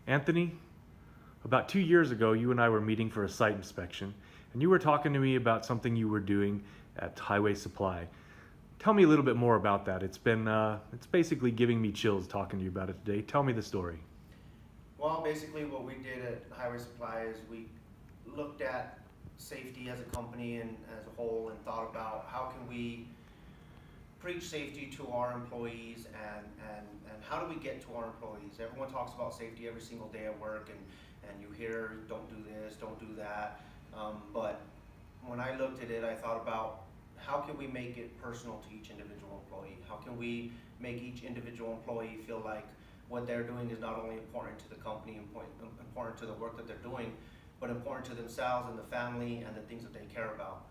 Anthony, about 2 years ago, you and I were meeting for a site inspection, and you were talking to me about something you were doing at Highway Supply. Tell me a little bit more about that. It's basically giving me chills talking to you about it today. Tell me the story. Well, basically what we did at Highway Supply is we looked at safety as a company and as a whole and thought about how can we preach safety to our employees and how do we get to our employees. Everyone talks about safety every single day at work and you hear don't do this, don't do that. But when I looked at it, I thought about how can we make it personal to each individual employee? How can we make each individual employee feel like what they're doing is not only important to the company, important to the work that they're doing, but important to themselves and the family and the things that they care about.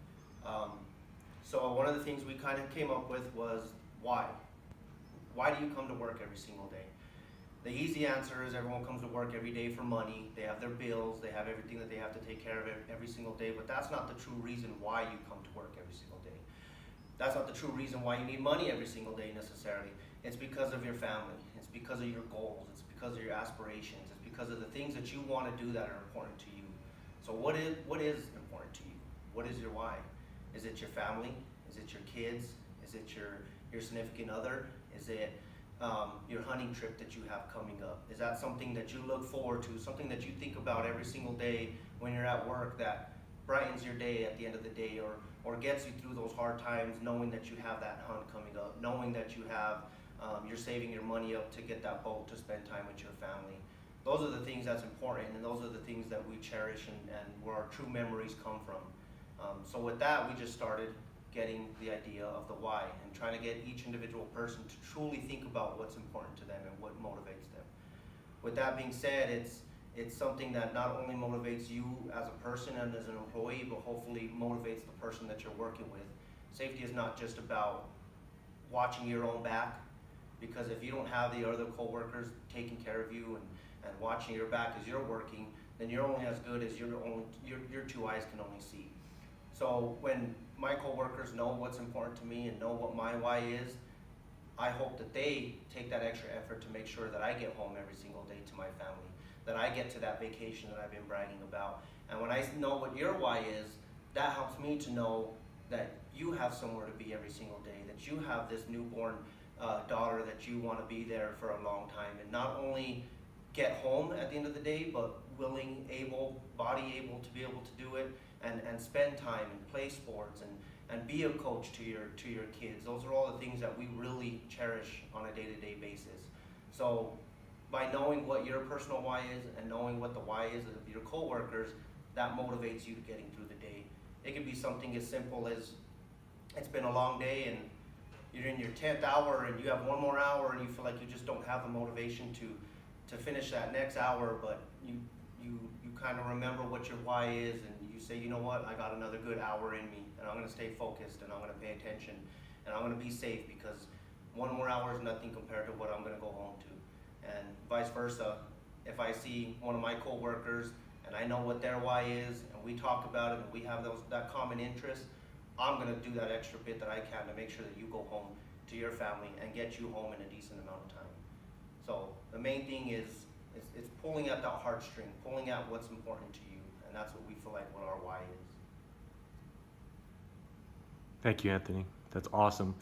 So one of the things we kind of came up with was why? Why do you come to work every single day? The easy answer is everyone comes to work every day for money. They have their bills, they have everything that they have to take care of every single day, but that's not the true reason why you come to work every single day. That's not the true reason why you need money every single day necessarily. It's because of your family. It's because of your goals. It's because of your aspirations. It's because of the things that you want to do that are important to you. So what is important to you? What is your why? Is it your family? Is it your kids? Is it your significant other? Is it your hunting trip that you have coming up? Is that something that you look forward to? Something that you think about every single day when you're at work that brightens your day at the end of the day or gets you through those hard times, knowing that you have that hunt coming up, knowing that you have you're saving your money up to get that boat to spend time with your family. Those are the things that's important, and those are the things that we cherish and where our true memories come from. So with that, we just started getting the idea of the why and trying to get each individual person to truly think about what's important to them and what motivates them. With that being said, it's something that not only motivates you as a person and as an employee, but hopefully motivates the person that you're working with. Safety is not just about watching your own back, because if you don't have the other coworkers taking care of you and watching your back as you're working, then you're only as good as your two eyes can only see. So when my coworkers know what's important to me and know what my why is, I hope that they take that extra effort to make sure that I get home every single day to my family, that I get to that vacation that I've been bragging about. And when I know what your why is, that helps me to know that you have somewhere to be every single day, that you have this newborn daughter that you want to be there for a long time and not only get home at the end of the day, but willing, able, body able to be able to do it and spend time and play sports and be a coach to your kids. Those are all the things that we really cherish on a day-to-day basis. So by knowing what your personal why is and knowing what the why is of your coworkers, that motivates you to getting through the day. It could be something as simple as it's been a long day and you're in your 10th hour and you have one more hour and you feel like you just don't have the motivation to finish that next hour, but you kind of remember what your why is and you say, you know what, I got another good hour in me and I'm going to stay focused and I'm going to pay attention and I'm going to be safe because one more hour is nothing compared to what I'm going to go home to. And vice versa, if I see one of my coworkers and I know what their why is and we talk about it and we have that common interest, I'm going to do that extra bit that I can to make sure that you go home to your family and get you home in a decent amount of time. So the main thing is it's pulling at that heartstring, pulling at what's important to you, and that's what we feel like what our why is. Thank you, Anthony. That's awesome.